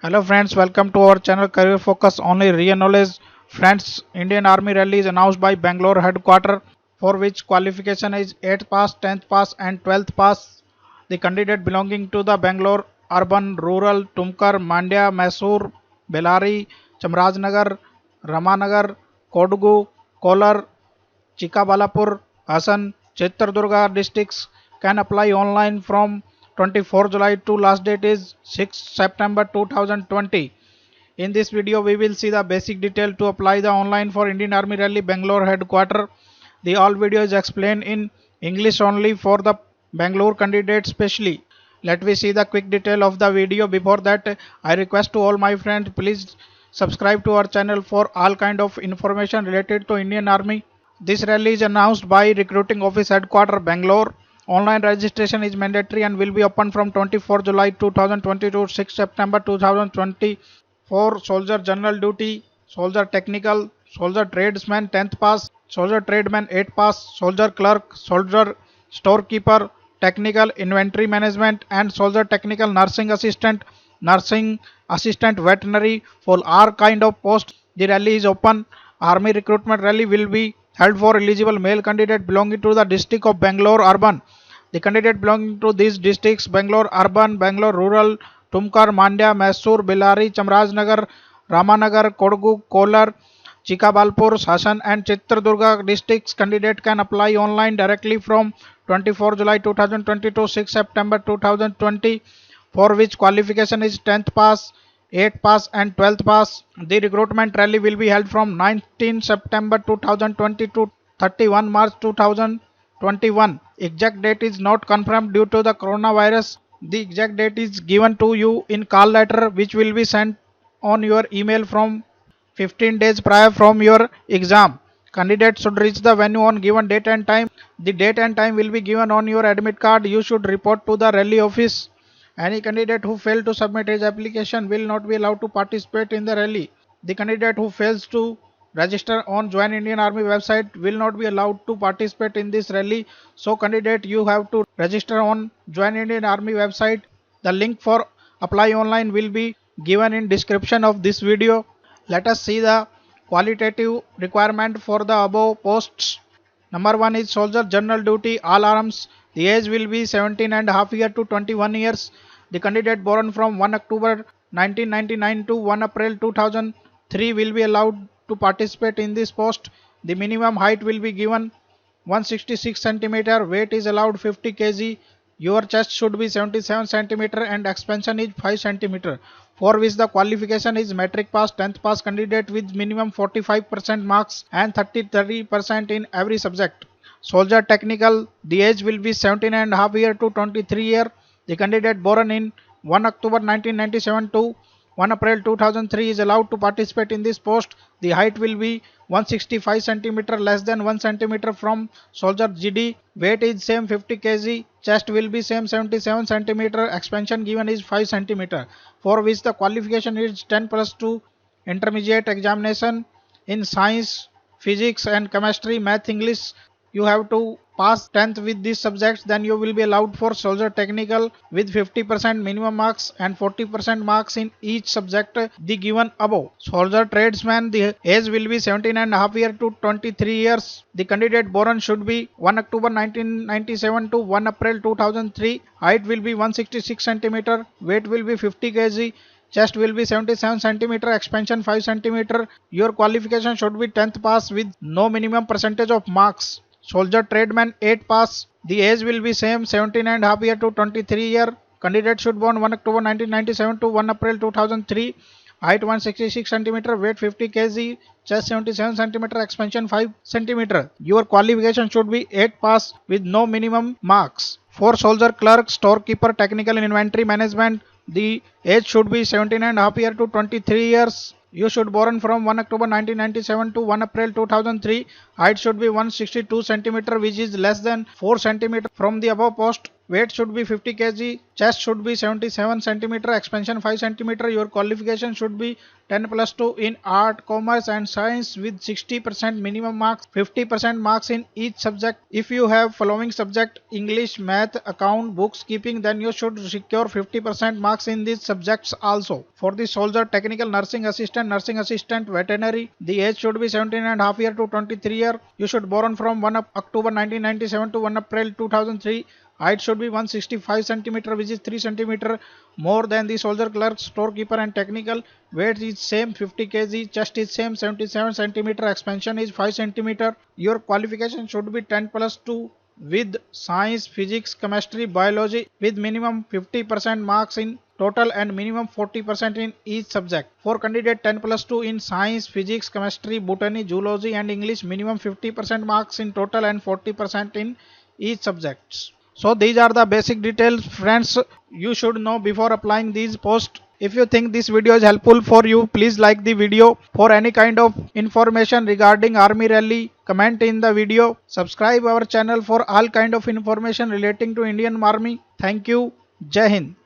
Hello friends, welcome to our channel Career Focus Only Real Knowledge. Friends, Indian Army Rally is announced by Bangalore headquarter for which qualification is 8th pass, 10th pass and 12th pass. The candidate belonging to the Bangalore urban, rural, Tumkar, Mandya, Mysore, Bellary, Chamarajnagar, Ramanagar, Kodagu, Kolar, Chikaballapur, Hassan, Chitradurga districts can apply online from 24 July to last date is 6 September 2020. In this video, we will see the basic detail to apply the online for Indian Army Rally Bangalore headquarter. The all video is explained in English only for the Bangalore candidate specially. Let me see the quick detail of the video. Before that, I request to all my friends, please subscribe to our channel for all kind of information related to Indian Army. This rally is announced by Recruiting Office Headquarters, Bangalore. Online registration is mandatory and will be open from 24 July 2020 to 6 September 2020 for soldier general duty, soldier technical, soldier tradesman 10th pass, soldier tradesman 8th pass, soldier clerk, soldier storekeeper, technical inventory management and soldier technical nursing assistant veterinary for all kind of posts. The rally is open. Army recruitment rally will be held for eligible male candidate belonging to the district of Bangalore urban. The candidate belonging to these districts Bangalore urban, Bangalore rural, Tumkar, Mandya, Mysore, Bellary, Chamarajnagar, Ramanagar, Kodagu, Kolar, Chikaballapur, Hassan and Chitradurga districts candidate can apply online directly from 24 July 2020 to 6 September 2020 for which qualification is 10th pass, 8th pass and 12th pass. The recruitment rally will be held from 19 September 2020 to 31 March 2021. Exact date is not confirmed due to the coronavirus. The exact date is given to you in call letter which will be sent on your email from 15 days prior from your exam. Candidate should reach the venue on given date and time. The date and time will be given on your admit card. You should report to the rally office. Any candidate who fails to submit his application will not be allowed to participate in the rally. The candidate who fails to register on Join Indian Army website will not be allowed to participate in this rally. So candidate, you have to register on Join Indian Army website. The link for apply online will be given in description of this video. Let us see the qualitative requirement for the above posts. Number 1 is soldier general duty all arms. The age will be 17 and a half year to 21 years. The candidate born from 1 October 1999 to 1 April 2003 will be allowed to participate in this post. The minimum height will be given 166 cm, weight is allowed 50 kg. Your chest should be 77 cm and expansion is 5 cm. For which the qualification is metric pass, 10th pass candidate with minimum 45% marks and 33% in every subject. Soldier technical, the age will be 17 and a half year to 23 year. The candidate born in 1 October 1997 to 1 April 2003 is allowed to participate in this post. The height will be 165 cm less than 1 cm from soldier GD. Weight is same 50 kg. Chest will be same 77 cm. Expansion given is 5 cm. For which the qualification is 10 plus 2 intermediate examination in science, physics and chemistry, math, English. You have to pass 10th with these subjects, then you will be allowed for soldier technical with 50% minimum marks and 40% marks in each subject the given above. Soldier tradesman, the age will be 17 and a half year to 23 years. The candidate born should be 1 October 1997 to 1 April 2003. Height will be 166 cm, weight will be 50 kg. Chest will be 77 cm, expansion 5 cm. Your qualification should be 10th pass with no minimum percentage of marks. Soldier tradesman 8 pass. The age will be same 17 and a half year to 23 year. Candidate should born 1 October 1997 to 1 April 2003. Height 166 cm, weight 50 kg, chest 77 cm, expansion 5 cm. Your qualification should be 8 pass with no minimum marks. For soldier clerk, storekeeper, technical inventory management, the age should be 17 and a half year to 23 years. You should born from 1 October 1997 to 1 April 2003. Height should be 162 cm which is less than 4 cm from the above post. weight should be 50 kg, chest should be 77 centimeter, expansion 5 centimeter. Your qualification should be 10 plus 2 in art, commerce and science with 60% minimum marks, 50% marks in each subject. If you have following subject English, math, account, bookkeeping, then you should secure 50% marks in these subjects also. For the soldier, technical, nursing assistant, veterinary, the age should be 17 and a half year to 23 year. You should born from 1 October 1997 to 1 April 2003. Height should be 165 centimeter, which is 3 centimeter more than the soldier, clerk, storekeeper and technical. Weight is same 50 kg, chest is same 77 centimeter, expansion is 5 centimeter. Your qualification should be 10 plus 2 with science, physics, chemistry, biology with minimum 50% marks in total and minimum 40% in each subject. For candidate 10 plus 2 in science, physics, chemistry, botany, zoology and English, minimum 50% marks in total and 40% in each subjects. So these are the basic details friends you should know before applying these posts. If you think this video is helpful for you, please like the video. For any kind of information regarding Army Rally, comment in the video. Subscribe our channel for all kind of information relating to Indian Army. Thank you. Jai Hind.